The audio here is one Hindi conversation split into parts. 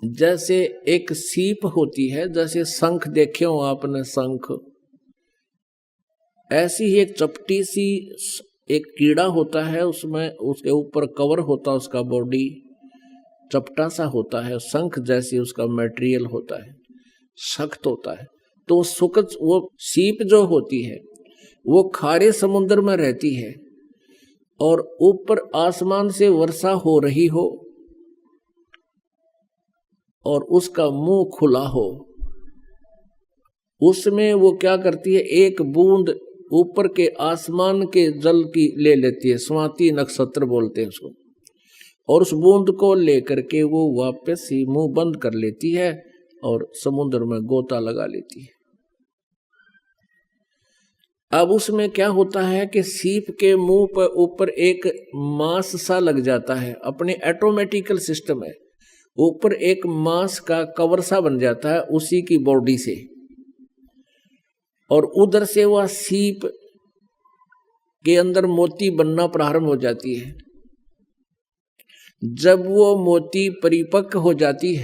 जैसे एक सीप होती है, जैसे शंख देखे हो आपने शंख, ऐसी ही एक चपटी सी एक कीड़ा होता है, उसमें उसके ऊपर कवर होता है, उसका बॉडी चपटा सा होता है, शंख जैसी उसका मटेरियल होता है, सख्त होता है। तो वो सीप जो होती है वो खारे समुद्र में रहती है और ऊपर आसमान से वर्षा हो रही हो और उसका मुंह खुला हो, उसमें वो क्या करती है, एक बूंद ऊपर के आसमान के जल की ले लेती है, स्वाति नक्षत्र बोलते हैं उसको, और उस बूंद को लेकर के वो वापस ही मुंह बंद कर लेती है और समुद्र में गोता लगा लेती है। अब उसमें क्या होता है कि सीप के मुंह पर ऊपर एक मांस सा लग जाता है, अपने ऑटोमेटिकल सिस्टम है, ऊपर एक मांस का कवर सा बन जाता है उसी की बॉडी से, और उधर से वह सीप के अंदर मोती बनना प्रारंभ हो जाती है। जब वो मोती परिपक्व हो जाती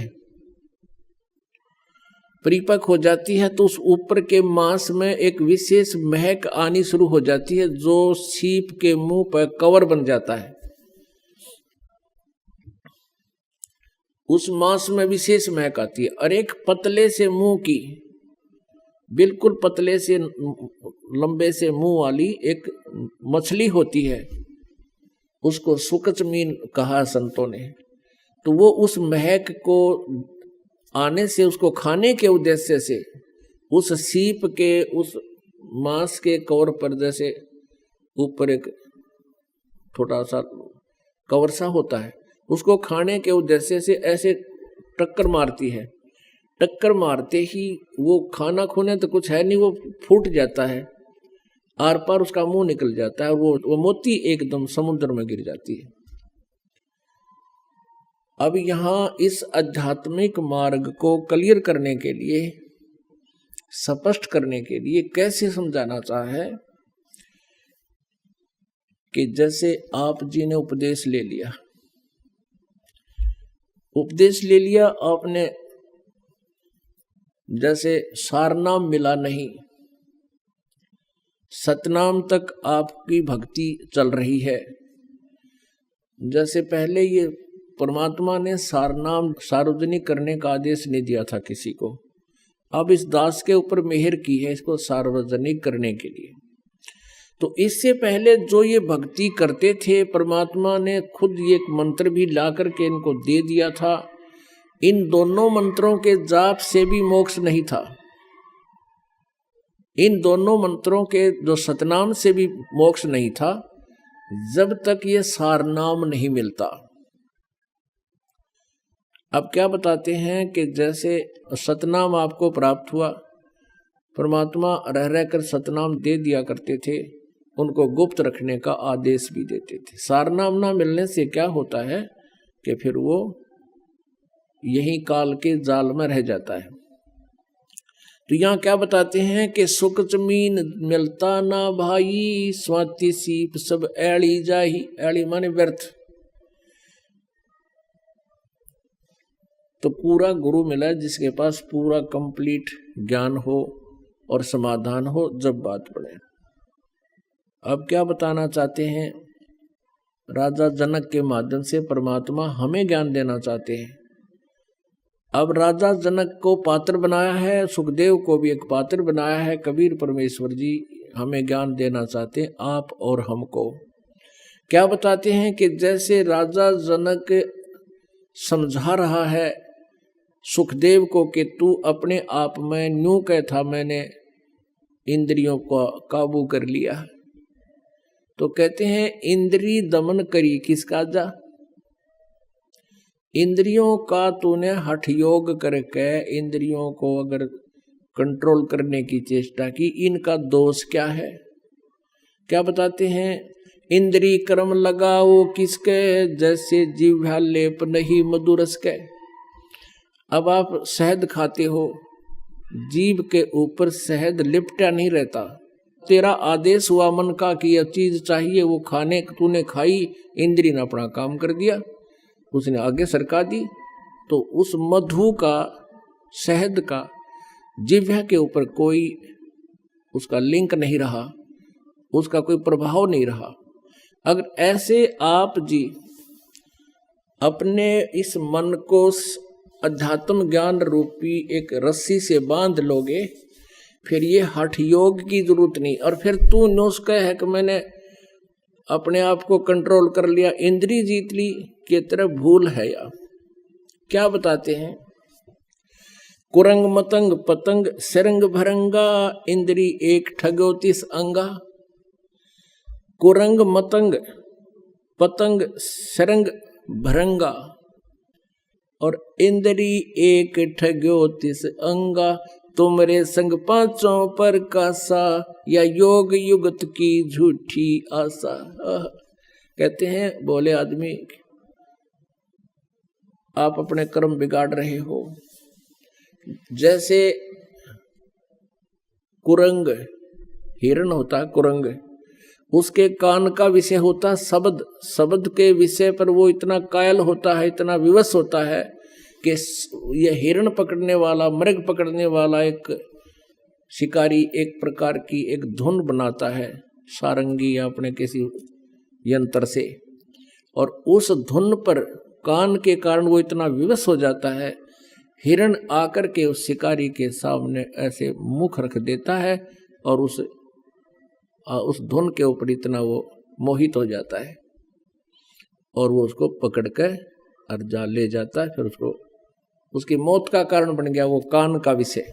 है तो उस ऊपर के मांस में एक विशेष महक आनी शुरू हो जाती है, जो सीप के मुंह पर कवर बन जाता है। उस मांस में विशेष महक आती है, और एक पतले से मुंह की, बिल्कुल पतले से लंबे से मुंह वाली एक मछली होती है, उसको सुकच मीन कहा संतों ने। तो वो उस महक को आने से, उसको खाने के उद्देश्य से उस सीप के उस मांस के कवर पर, जैसे ऊपर एक छोटा सा कवर सा होता है, उसको खाने के उद्देश्य से ऐसे टक्कर मारती है। टक्कर मारते ही वो खाना खोने तो कुछ है नहीं, वो फूट जाता है, आर पार उसका मुंह निकल जाता है, वो मोती एकदम समुद्र में गिर जाती है। अब यहाँ इस आध्यात्मिक मार्ग को क्लियर करने के लिए, स्पष्ट करने के लिए कैसे समझाना चाहे कि जैसे आप जी ने उपदेश ले लिया आपने, जैसे सारनाम मिला नहीं, सतनाम तक आपकी भक्ति चल रही है। जैसे पहले ये परमात्मा ने सारनाम सार्वजनिक करने का आदेश नहीं दिया था किसी को, अब इस दास के ऊपर मेहर की है इसको सार्वजनिक करने के लिए। तो इससे पहले जो ये भक्ति करते थे, परमात्मा ने खुद ये एक मंत्र भी ला करके इनको दे दिया था। इन दोनों मंत्रों के जाप से भी मोक्ष नहीं था, इन दोनों मंत्रों के जो सतनाम से भी मोक्ष नहीं था, जब तक ये सारनाम नहीं मिलता। अब क्या बताते हैं कि जैसे सतनाम आपको प्राप्त हुआ, परमात्मा रह रहकर सतनाम दे दिया करते थे, उनको गुप्त रखने का आदेश भी देते थे। सारनाम ना मिलने से क्या होता है कि फिर वो यही काल के जाल में रह जाता है। तो यहाँ क्या बताते हैं कि सुख जमीन मिलता ना भाई, स्वाति सीप सब ऐड़ी जाही, ऐड़ी माने व्यर्थ। तो पूरा गुरु मिला जिसके पास पूरा कंप्लीट ज्ञान हो और समाधान हो, जब बात पड़े। अब क्या बताना चाहते हैं, राजा जनक के माध्यम से परमात्मा हमें ज्ञान देना चाहते हैं। अब राजा जनक को पात्र बनाया है, सुखदेव को भी एक पात्र बनाया है, कबीर परमेश्वर जी हमें ज्ञान देना चाहते हैं, आप और हमको। क्या बताते हैं कि जैसे राजा जनक समझा रहा है सुखदेव को कि तू अपने आप में न्यू कह था, मैंने इंद्रियों को काबू कर लिया, तो कहते हैं इंद्री दमन करी किसका जा, इंद्रियों का तूने हठ योग करके इंद्रियों को अगर कंट्रोल करने की चेष्टा की, इनका दोष क्या है। क्या बताते हैं, इंद्री कर्म लगाओ किसके, जैसे जीवा लेप नहीं मधुरस के। अब आप शहद खाते हो, जीभ के ऊपर शहद लिपटा नहीं रहता, तेरा आदेश हुआ मन का कि यह चीज चाहिए, वो खाने तूने खाई, इंद्री ने अपना काम कर दिया, उसने आगे सरका दी, तो उस मधु का, शहद का जिह्वा के ऊपर कोई उसका लिंक नहीं रहा, उसका कोई प्रभाव नहीं रहा। अगर ऐसे आप जी अपने इस मन को अध्यात्म ज्ञान रूपी एक रस्सी से बांध लोगे, फिर ये हठ योग की जरूरत नहीं। और फिर तू नुस्खा है कि मैंने अपने आप को कंट्रोल कर लिया, इंद्री जीत ली, की तरह भूल है। या क्या बताते हैं, कुरंग मतंग पतंग सरंग भरंगा, इंद्री एक ठगो 30 अंगा। कुरंग मतंग पतंग सरंग भरंगा और इंद्री एक ठग्यो 30 अंगा। तुमरे संग पांचों पर कासा, या योग युगत की झूठी आशा। कहते हैं बोले आदमी, आप अपने कर्म बिगाड़ रहे हो। जैसे कुरंग, हिरण होता है कुरंग, उसके कान का विषय होता शब्द, शब्द के विषय पर वो इतना कायल होता है, इतना विवश होता है कि यह हिरण पकड़ने वाला, मृग पकड़ने वाला एक शिकारी एक प्रकार की एक धुन बनाता है सारंगी या अपने किसी यंत्र से, और उस धुन पर कान के कारण वो इतना विवश हो जाता है, हिरण आकर के उस शिकारी के सामने ऐसे मुख रख देता है और उस धुन के ऊपर इतना वो मोहित हो जाता है और वो उसको पकड़ कर और ले जाता है। फिर उसको, उसकी मौत का कारण बन गया वो कान का विषय।